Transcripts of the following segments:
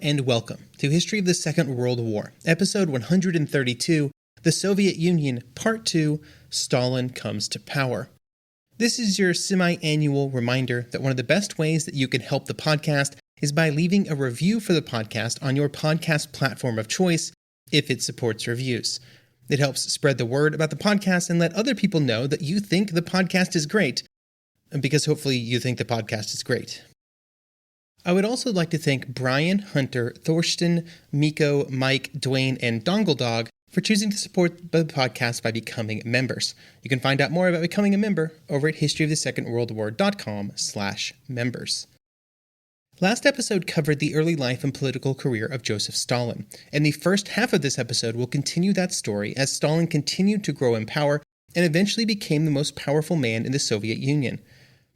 And welcome to History of the Second World War, Episode 132, The Soviet Union, Part 2, Stalin Comes to Power. This is your semi-annual reminder that one of the best ways that you can help the podcast is by leaving a review for the podcast on your podcast platform of choice, if it supports reviews. It helps spread the word about the podcast and let other people know that you think the podcast is great, because hopefully you think the podcast is great. I would also like to thank Brian, Hunter, Thorsten, Miko, Mike, Dwayne, and Dongledog for choosing to support the podcast by becoming members. You can find out more about becoming a member over at historyofthesecondworldwar.com/members. Last episode covered the early life and political career of Joseph Stalin, and the first half of this episode will continue that story as Stalin continued to grow in power and eventually became the most powerful man in the Soviet Union.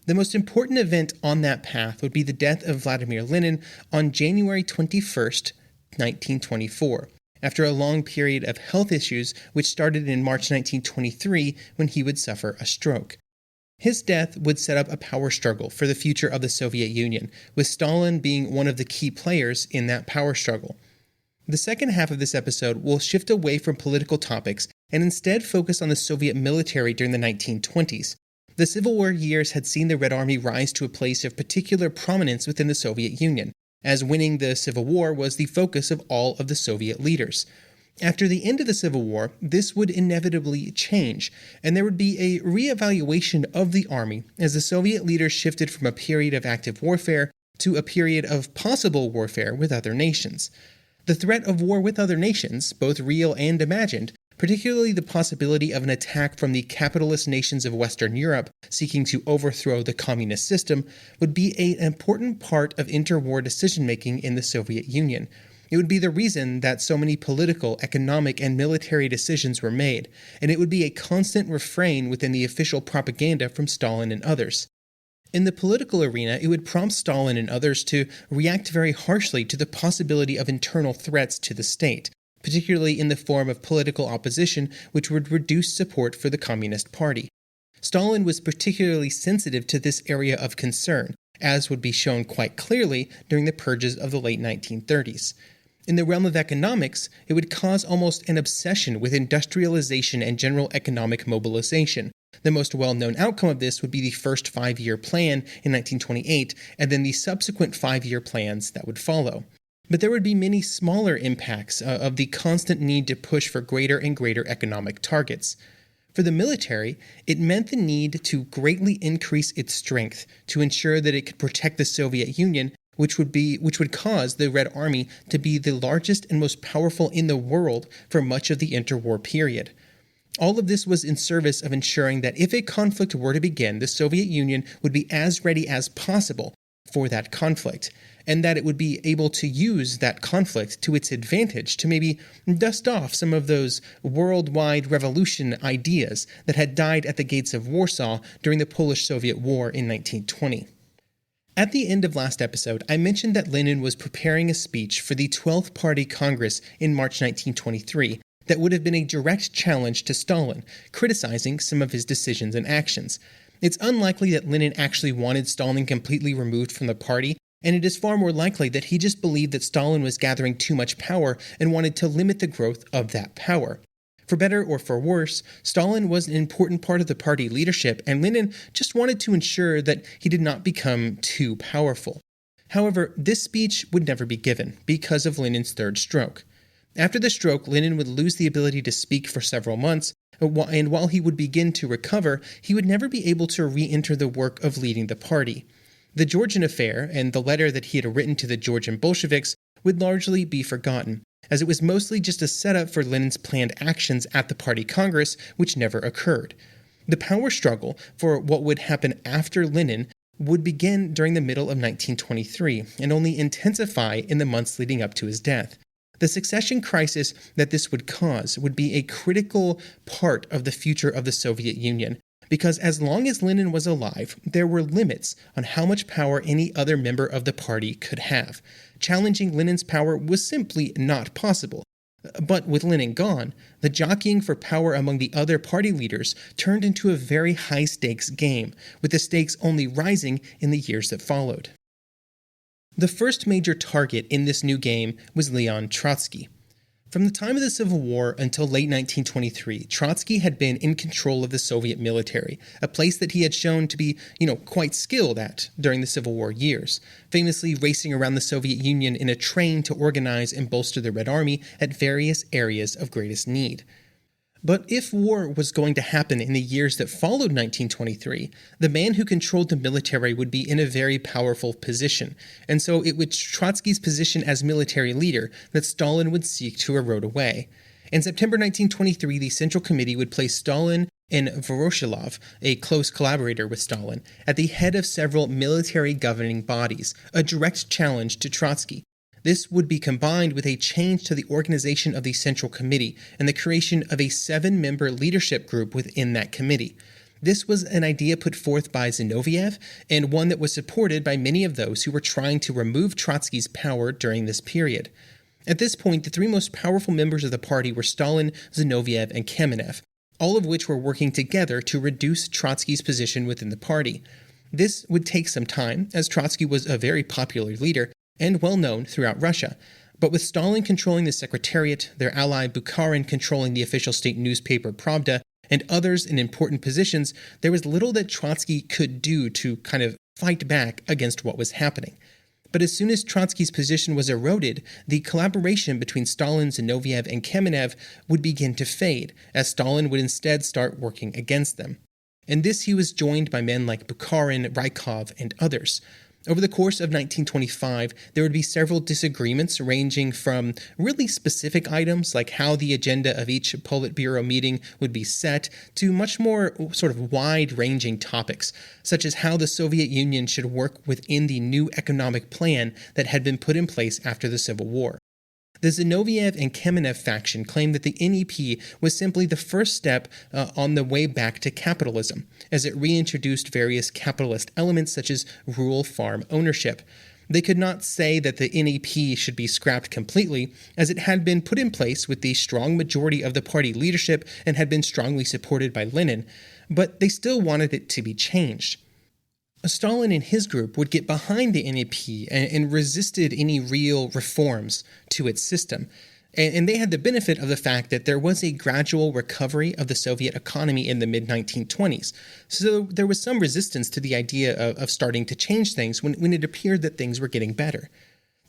The most important event on that path would be the death of Vladimir Lenin on January 21st, 1924, after a long period of health issues which started in March 1923 when he would suffer a stroke. His death would set up a power struggle for the future of the Soviet Union, with Stalin being one of the key players in that power struggle. The second half of this episode will shift away from political topics and instead focus on the Soviet military during the 1920s. The Civil War years had seen the Red Army rise to a place of particular prominence within the Soviet Union, as winning the Civil War was the focus of all of the Soviet leaders. After the end of the Civil War, this would inevitably change, and there would be a reevaluation of the army as the Soviet leaders shifted from a period of active warfare to a period of possible warfare with other nations. The threat of war with other nations, both real and imagined, particularly the possibility of an attack from the capitalist nations of Western Europe seeking to overthrow the communist system, would be an important part of interwar decision-making in the Soviet Union. It would be the reason that so many political, economic, and military decisions were made, and it would be a constant refrain within the official propaganda from Stalin and others. In the political arena, it would prompt Stalin and others to react very harshly to the possibility of internal threats to the state, particularly in the form of political opposition, which would reduce support for the Communist Party. Stalin was particularly sensitive to this area of concern, as would be shown quite clearly during the purges of the late 1930s. In the realm of economics, it would cause almost an obsession with industrialization and general economic mobilization. The most well-known outcome of this would be the first five-year plan in 1928, and then the subsequent five-year plans that would follow. But there would be many smaller impacts of the constant need to push for greater and greater economic targets. For the military, it meant the need to greatly increase its strength to ensure that it could protect the Soviet Union, which would cause the Red Army to be the largest and most powerful in the world for much of the interwar period. All of this was in service of ensuring that if a conflict were to begin, the Soviet Union would be as ready as possible for that conflict, and that it would be able to use that conflict to its advantage to maybe dust off some of those worldwide revolution ideas that had died at the gates of Warsaw during the Polish-Soviet War in 1920. At the end of last episode, I mentioned that Lenin was preparing a speech for the 12th Party Congress in March 1923 that would have been a direct challenge to Stalin, criticizing some of his decisions and actions. It's unlikely that Lenin actually wanted Stalin completely removed from the party, and it is far more likely that he just believed that Stalin was gathering too much power and wanted to limit the growth of that power. For better or for worse, Stalin was an important part of the party leadership, and Lenin just wanted to ensure that he did not become too powerful. However, this speech would never be given because of Lenin's third stroke. After the stroke, Lenin would lose the ability to speak for several months, and while he would begin to recover, he would never be able to re-enter the work of leading the party. The Georgian affair and the letter that he had written to the Georgian Bolsheviks would largely be forgotten, as it was mostly just a setup for Lenin's planned actions at the party congress, which never occurred. The power struggle for what would happen after Lenin would begin during the middle of 1923 and only intensify in the months leading up to his death. The succession crisis that this would cause would be a critical part of the future of the Soviet Union, because as long as Lenin was alive, there were limits on how much power any other member of the party could have. Challenging Lenin's power was simply not possible. But with Lenin gone, the jockeying for power among the other party leaders turned into a very high-stakes game, with the stakes only rising in the years that followed. The first major target in this new game was Leon Trotsky. From the time of the Civil War until late 1923, Trotsky had been in control of the Soviet military, a place that he had shown to be, quite skilled at during the Civil War years, famously racing around the Soviet Union in a train to organize and bolster the Red Army at various areas of greatest need. But if war was going to happen in the years that followed 1923, the man who controlled the military would be in a very powerful position, and so it was Trotsky's position as military leader that Stalin would seek to erode away. In September 1923, the Central Committee would place Stalin and Voroshilov, a close collaborator with Stalin, at the head of several military governing bodies, a direct challenge to Trotsky. This would be combined with a change to the organization of the Central Committee and the creation of a 7-member leadership group within that committee. This was an idea put forth by Zinoviev and one that was supported by many of those who were trying to remove Trotsky's power during this period. At this point, the 3 most powerful members of the party were Stalin, Zinoviev, and Kamenev, all of which were working together to reduce Trotsky's position within the party. This would take some time, as Trotsky was a very popular leader and well known throughout Russia. But with Stalin controlling the Secretariat, their ally Bukharin controlling the official state newspaper Pravda, and others in important positions, there was little that Trotsky could do to kind of fight back against what was happening. But as soon as Trotsky's position was eroded, the collaboration between Stalin, Zinoviev, and Kamenev would begin to fade, as Stalin would instead start working against them. In this he was joined by men like Bukharin, Rykov, and others. Over the course of 1925, there would be several disagreements ranging from really specific items like how the agenda of each Politburo meeting would be set to much more sort of wide-ranging topics, such as how the Soviet Union should work within the new economic plan that had been put in place after the Civil War. The Zinoviev and Kamenev faction claimed that the NEP was simply the first step on the way back to capitalism, as it reintroduced various capitalist elements such as rural farm ownership. They could not say that the NEP should be scrapped completely, as it had been put in place with the strong majority of the party leadership and had been strongly supported by Lenin, but they still wanted it to be changed. Stalin and his group would get behind the NEP and resisted any real reforms to its system. And they had the benefit of the fact that there was a gradual recovery of the Soviet economy in the mid-1920s. So there was some resistance to the idea of starting to change things when it appeared that things were getting better.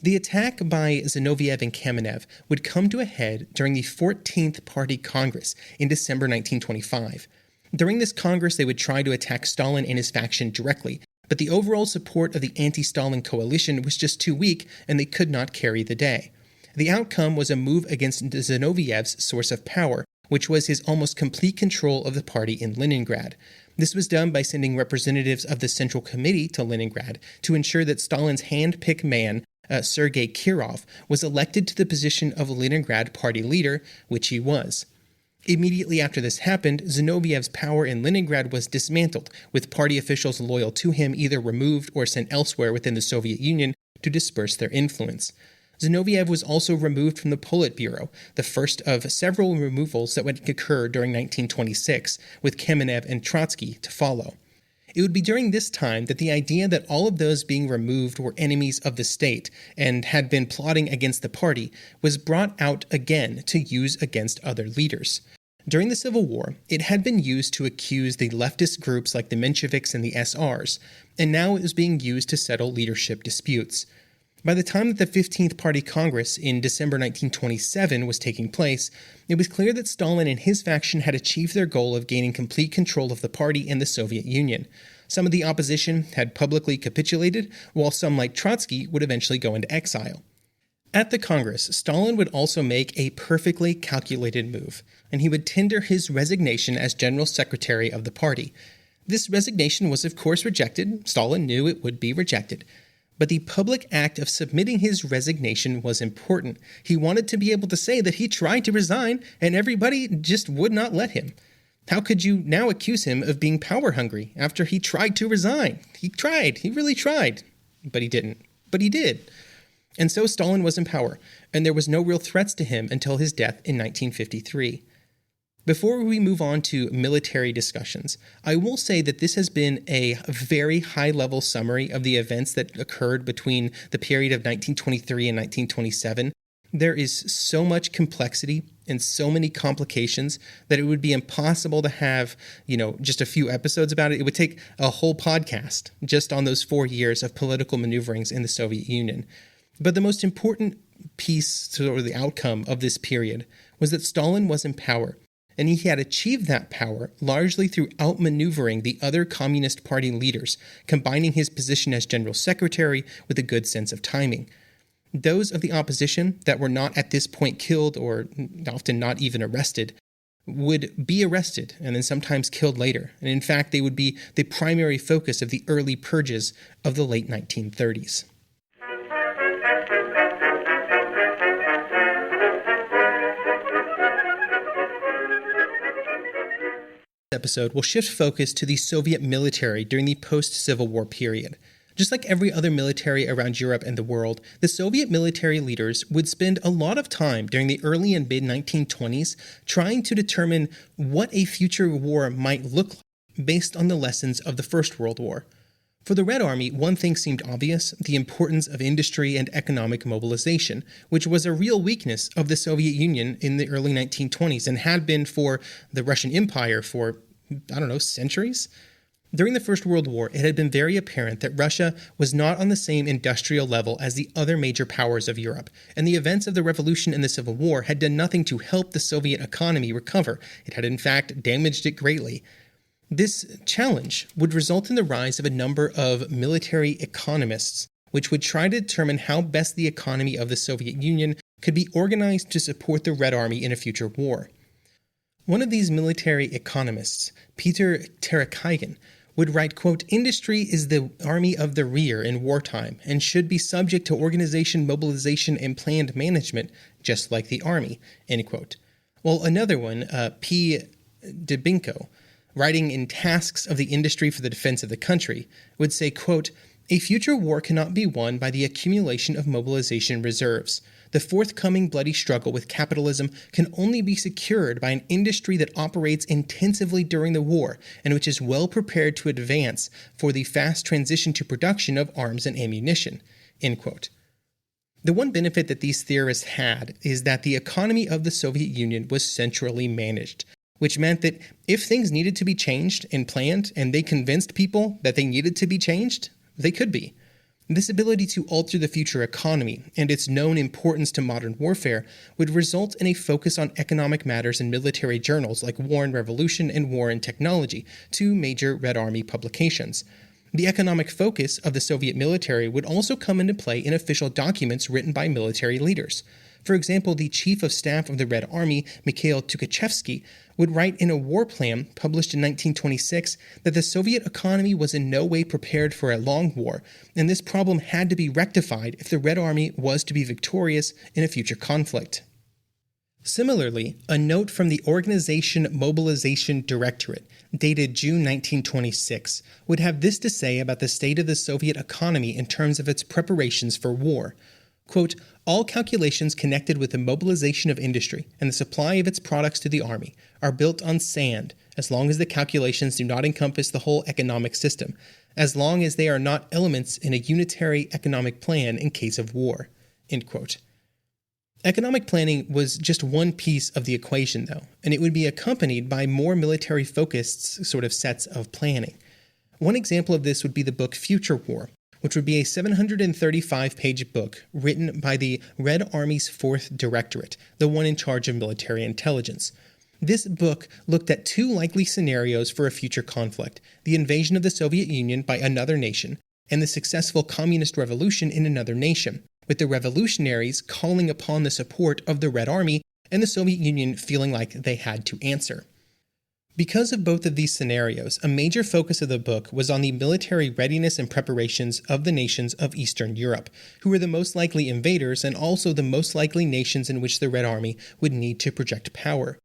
The attack by Zinoviev and Kamenev would come to a head during the 14th Party Congress in December 1925. During this Congress, they would try to attack Stalin and his faction directly, but the overall support of the anti-Stalin coalition was just too weak, and they could not carry the day. The outcome was a move against Zinoviev's source of power, which was his almost complete control of the party in Leningrad. This was done by sending representatives of the Central Committee to Leningrad to ensure that Stalin's hand-picked man, Sergei Kirov, was elected to the position of Leningrad party leader, which he was. Immediately after this happened, Zinoviev's power in Leningrad was dismantled, with party officials loyal to him either removed or sent elsewhere within the Soviet Union to disperse their influence. Zinoviev was also removed from the Politburo, the first of several removals that would occur during 1926, with Kamenev and Trotsky to follow. It would be during this time that the idea that all of those being removed were enemies of the state and had been plotting against the party was brought out again to use against other leaders. During the Civil War, it had been used to accuse the leftist groups like the Mensheviks and the SRs, and now it was being used to settle leadership disputes. By the time that the 15th Party Congress in December 1927 was taking place, it was clear that Stalin and his faction had achieved their goal of gaining complete control of the party and the Soviet Union. Some of the opposition had publicly capitulated, while some like Trotsky would eventually go into exile. At the Congress, Stalin would also make a perfectly calculated move, and he would tender his resignation as General Secretary of the party. This resignation was of course rejected. Stalin knew it would be rejected. But the public act of submitting his resignation was important. He wanted to be able to say that he tried to resign, and everybody just would not let him. How could you now accuse him of being power hungry after he tried to resign? He really tried. But he didn't. But he did. And so Stalin was in power, and there was no real threats to him until his death in 1953. Before we move on to military discussions, I will say that this has been a very high-level summary of the events that occurred between the period of 1923 and 1927. There is so much complexity and so many complications that it would be impossible to have, just a few episodes about it. It would take a whole podcast just on those 4 years of political maneuverings in the Soviet Union. But the most important piece, or the outcome of this period, was that Stalin was in power. And he had achieved that power largely through outmaneuvering the other Communist Party leaders, combining his position as general secretary with a good sense of timing. Those of the opposition that were not at this point killed, or often not even arrested, would be arrested and then sometimes killed later. And in fact, they would be the primary focus of the early purges of the late 1930s. Episode will shift focus to the Soviet military during the post-Civil War period. Just like every other military around Europe and the world, the Soviet military leaders would spend a lot of time during the early and mid-1920s trying to determine what a future war might look like based on the lessons of the First World War. For the Red Army, one thing seemed obvious: the importance of industry and economic mobilization, which was a real weakness of the Soviet Union in the early 1920s and had been for the Russian Empire for, centuries. During the First World War, it had been very apparent that Russia was not on the same industrial level as the other major powers of Europe, and the events of the Revolution and the Civil War had done nothing to help the Soviet economy recover. It had in fact damaged it greatly. This challenge would result in the rise of a number of military economists, which would try to determine how best the economy of the Soviet Union could be organized to support the Red Army in a future war. One of these military economists, Peter Terekaygin, would write, quote, "Industry is the army of the rear in wartime and should be subject to organization, mobilization, and planned management, just like the army," end quote. While another one, P. Debinko, writing in Tasks of the Industry for the Defense of the Country, would say, quote, "A future war cannot be won by the accumulation of mobilization reserves. The forthcoming bloody struggle with capitalism can only be secured by an industry that operates intensively during the war and which is well prepared to advance for the fast transition to production of arms and ammunition," end quote. The one benefit that these theorists had is that the economy of the Soviet Union was centrally managed, which meant that if things needed to be changed and planned, and they convinced people that they needed to be changed, they could be. This ability to alter the future economy and its known importance to modern warfare would result in a focus on economic matters in military journals like War and Revolution and War and Technology, two major Red Army publications. The economic focus of the Soviet military would also come into play in official documents written by military leaders. For example, the Chief of Staff of the Red Army, Mikhail Tukhachevsky, would write in a war plan published in 1926 that the Soviet economy was in no way prepared for a long war, and this problem had to be rectified if the Red Army was to be victorious in a future conflict. Similarly, a note from the Organization Mobilization Directorate, dated June 1926, would have this to say about the state of the Soviet economy in terms of its preparations for war. Quote, "All calculations connected with the mobilization of industry and the supply of its products to the army are built on sand, as long as the calculations do not encompass the whole economic system, as long as they are not elements in a unitary economic plan in case of war," end quote. Economic planning was just one piece of the equation, though, and it would be accompanied by more military-focused sort of sets of planning. One example of this would be the book Future War, which would be a 735-page book written by the Red Army's 4th Directorate, the one in charge of military intelligence. This book looked at two likely scenarios for a future conflict: the invasion of the Soviet Union by another nation, and the successful communist revolution in another nation, with the revolutionaries calling upon the support of the Red Army and the Soviet Union feeling like they had to answer. Because of both of these scenarios, a major focus of the book was on the military readiness and preparations of the nations of Eastern Europe, who were the most likely invaders and also the most likely nations in which the Red Army would need to project power.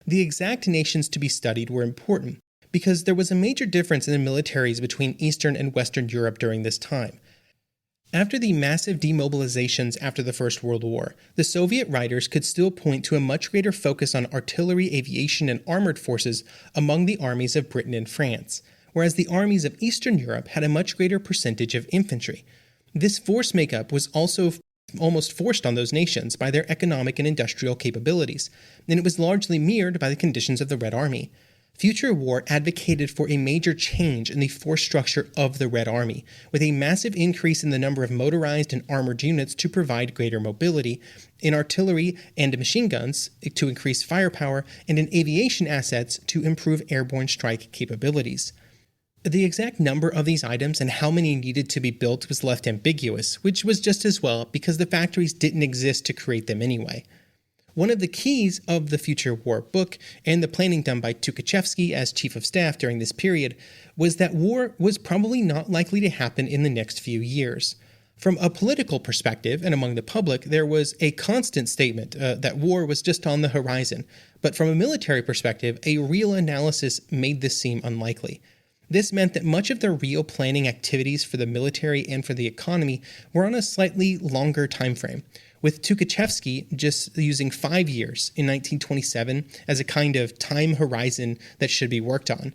The exact nations to be studied were important, because there was a major difference in the militaries between Eastern and Western Europe during this time. After the massive demobilizations after the First World War, the Soviet writers could still point to a much greater focus on artillery, aviation, and armored forces among the armies of Britain and France, whereas the armies of Eastern Europe had a much greater percentage of infantry. This force makeup was also almost forced on those nations by their economic and industrial capabilities, and it was largely mirrored by the conditions of the Red Army. Future war advocated for a major change in the force structure of the Red Army, with a massive increase in the number of motorized and armored units to provide greater mobility, in artillery and machine guns to increase firepower, and in aviation assets to improve airborne strike capabilities. The exact number of these items and how many needed to be built was left ambiguous, which was just as well because the factories didn't exist to create them anyway. One of the keys of the Future War book, and the planning done by Tukhachevsky as chief of staff during this period, was that war was probably not likely to happen in the next few years. From a political perspective and among the public, there was a constant statement that war was just on the horizon, but from a military perspective, a real analysis made this seem unlikely. This meant that much of the real planning activities for the military and for the economy were on a slightly longer time frame, with Tukhachevsky just using 5 years in 1927 as a kind of time horizon that should be worked on.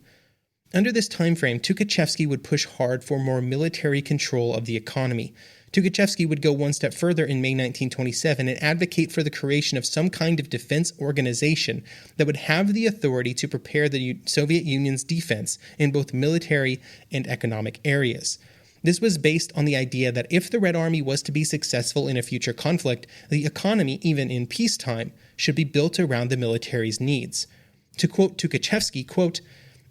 Under this time frame, Tukhachevsky would push hard for more military control of the economy. Tukhachevsky would go one step further in May 1927 and advocate for the creation of some kind of defense organization that would have the authority to prepare the Soviet Union's defense in both military and economic areas. This was based on the idea that if the Red Army was to be successful in a future conflict, the economy, even in peacetime, should be built around the military's needs. To quote Tukhachevsky, quote,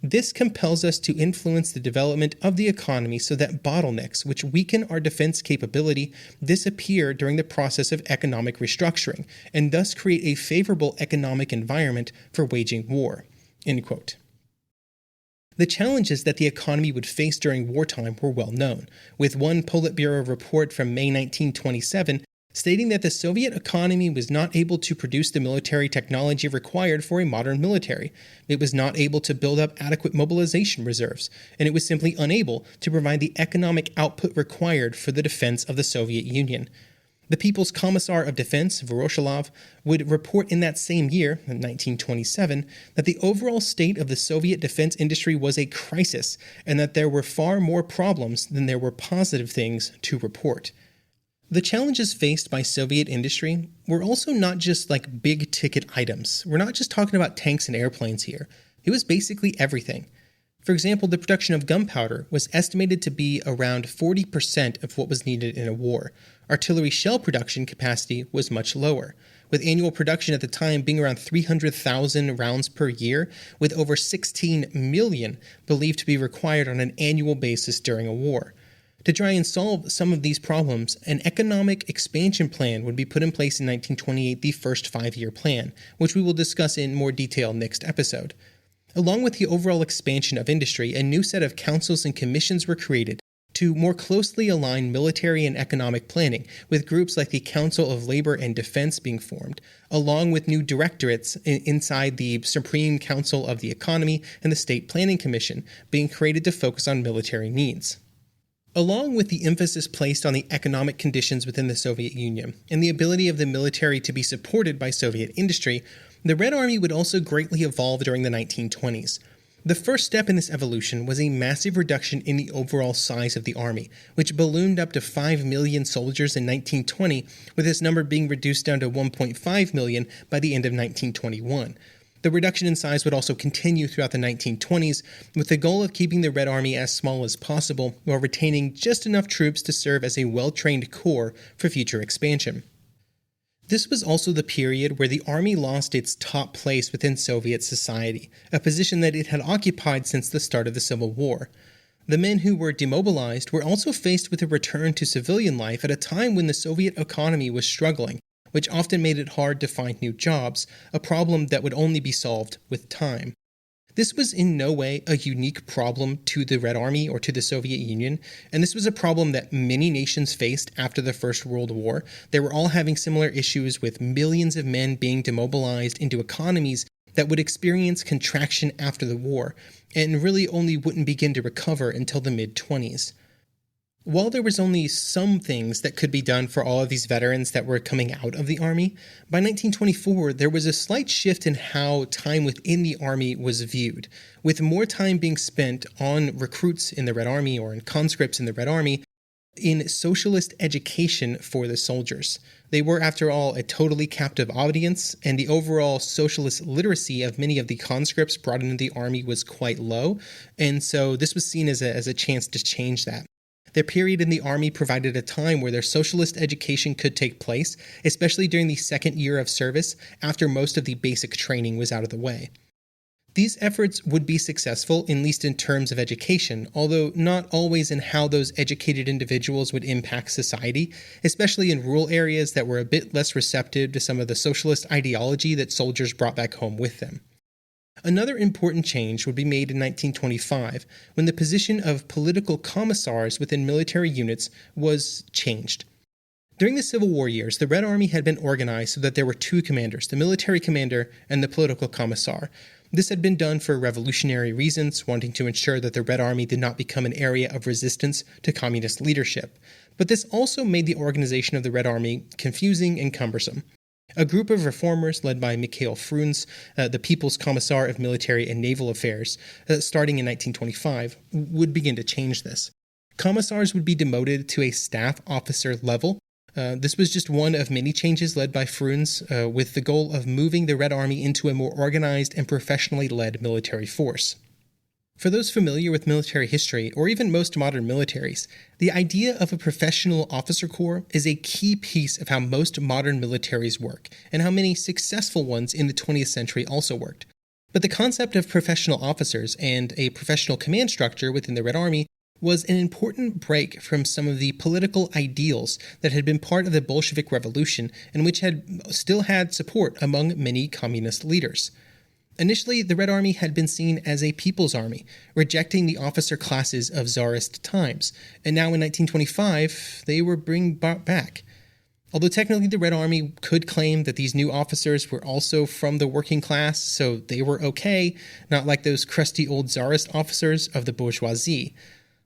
"This compels us to influence the development of the economy so that bottlenecks which weaken our defense capability disappear during the process of economic restructuring, and thus create a favorable economic environment for waging war." End quote. The challenges that the economy would face during wartime were well known, with one Politburo report from May 1927 stating that the Soviet economy was not able to produce the military technology required for a modern military. It was not able to build up adequate mobilization reserves, and it was simply unable to provide the economic output required for the defense of the Soviet Union. The People's Commissar of Defense, Voroshilov, would report in that same year, in 1927, that the overall state of the Soviet defense industry was a crisis, and that there were far more problems than there were positive things to report. The challenges faced by Soviet industry were also not just like big-ticket items. We're not just talking about tanks and airplanes here. It was basically everything. For example, the production of gunpowder was estimated to be around 40% of what was needed in a war. Artillery shell production capacity was much lower, with annual production at the time being around 300,000 rounds per year, with over 16 million believed to be required on an annual basis during a war. To try and solve some of these problems, an economic expansion plan would be put in place in 1928, the first 5-year plan, which we will discuss in more detail next episode. Along with the overall expansion of industry, a new set of councils and commissions were created to more closely align military and economic planning, with groups like the Council of Labor and Defense being formed, along with new directorates inside the Supreme Council of the Economy and the State Planning Commission being created to focus on military needs. Along with the emphasis placed on the economic conditions within the Soviet Union and the ability of the military to be supported by Soviet industry, the Red Army would also greatly evolve during the 1920s. The first step in this evolution was a massive reduction in the overall size of the army, which ballooned up to 5 million soldiers in 1920, with this number being reduced down to 1.5 million by the end of 1921. The reduction in size would also continue throughout the 1920s, with the goal of keeping the Red Army as small as possible while retaining just enough troops to serve as a well-trained corps for future expansion. This was also the period where the army lost its top place within Soviet society, a position that it had occupied since the start of the Civil War. The men who were demobilized were also faced with a return to civilian life at a time when the Soviet economy was struggling, which often made it hard to find new jobs, a problem that would only be solved with time. This was in no way a unique problem to the Red Army or to the Soviet Union, and this was a problem that many nations faced after the First World War. They were all having similar issues with millions of men being demobilized into economies that would experience contraction after the war, and really only wouldn't begin to recover until the mid-20s. While there was only some things that could be done for all of these veterans that were coming out of the Army, by 1924 there was a slight shift in how time within the Army was viewed, with more time being spent on recruits in the Red Army or in conscripts in the Red Army in socialist education for the soldiers. They were, after all, a totally captive audience, and the overall socialist literacy of many of the conscripts brought into the Army was quite low, and so this was seen as a chance to change that. Their period in the Army provided a time where their socialist education could take place, especially during the second year of service, after most of the basic training was out of the way. These efforts would be successful, at least in terms of education, although not always in how those educated individuals would impact society, especially in rural areas that were a bit less receptive to some of the socialist ideology that soldiers brought back home with them. Another important change would be made in 1925, when the position of political commissars within military units was changed. During the Civil War years, the Red Army had been organized so that there were two commanders, the military commander and the political commissar. This had been done for revolutionary reasons, wanting to ensure that the Red Army did not become an area of resistance to communist leadership. But this also made the organization of the Red Army confusing and cumbersome. A group of reformers led by Mikhail Frunze, the People's Commissar of Military and Naval Affairs, starting in 1925, would begin to change this. Commissars would be demoted to a staff officer level. This was just one of many changes led by Frunze, with the goal of moving the Red Army into a more organized and professionally led military force. For those familiar with military history, or even most modern militaries, the idea of a professional officer corps is a key piece of how most modern militaries work, and how many successful ones in the 20th century also worked. But the concept of professional officers and a professional command structure within the Red Army was an important break from some of the political ideals that had been part of the Bolshevik Revolution and which had still had support among many communist leaders. Initially, the Red Army had been seen as a people's army, rejecting the officer classes of Tsarist times, and now in 1925, they were brought back. Although technically the Red Army could claim that these new officers were also from the working class, so they were okay, not like those crusty old Tsarist officers of the bourgeoisie.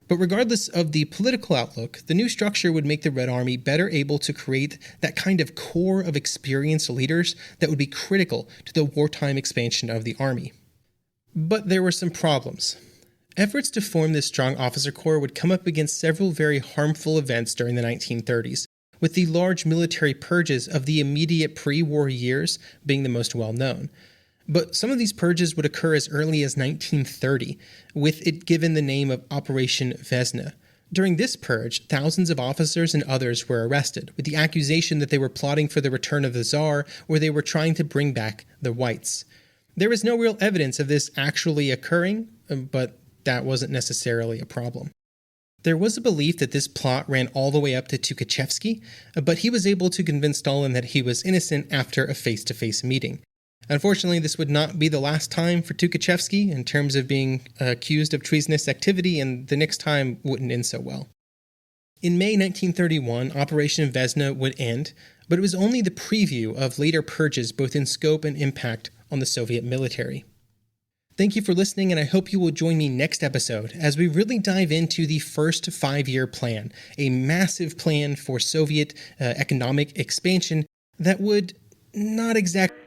But regardless of the political outlook, the new structure would make the Red Army better able to create that kind of core of experienced leaders that would be critical to the wartime expansion of the Army. But there were some problems. Efforts to form this strong officer corps would come up against several very harmful events during the 1930s, with the large military purges of the immediate pre-war years being the most well-known. But some of these purges would occur as early as 1930, with it given the name of Operation Vesna. During this purge, thousands of officers and others were arrested, with the accusation that they were plotting for the return of the Tsar, or they were trying to bring back the whites. There is no real evidence of this actually occurring, but that wasn't necessarily a problem. There was a belief that this plot ran all the way up to Tukhachevsky, but he was able to convince Stalin that he was innocent after a face-to-face meeting. Unfortunately, this would not be the last time for Tukhachevsky in terms of being accused of treasonous activity, and the next time wouldn't end so well. In May 1931, Operation Vesna would end, but it was only the preview of later purges both in scope and impact on the Soviet military. Thank you for listening, and I hope you will join me next episode as we really dive into the first 5-year plan, a massive plan for Soviet economic expansion that would not exactly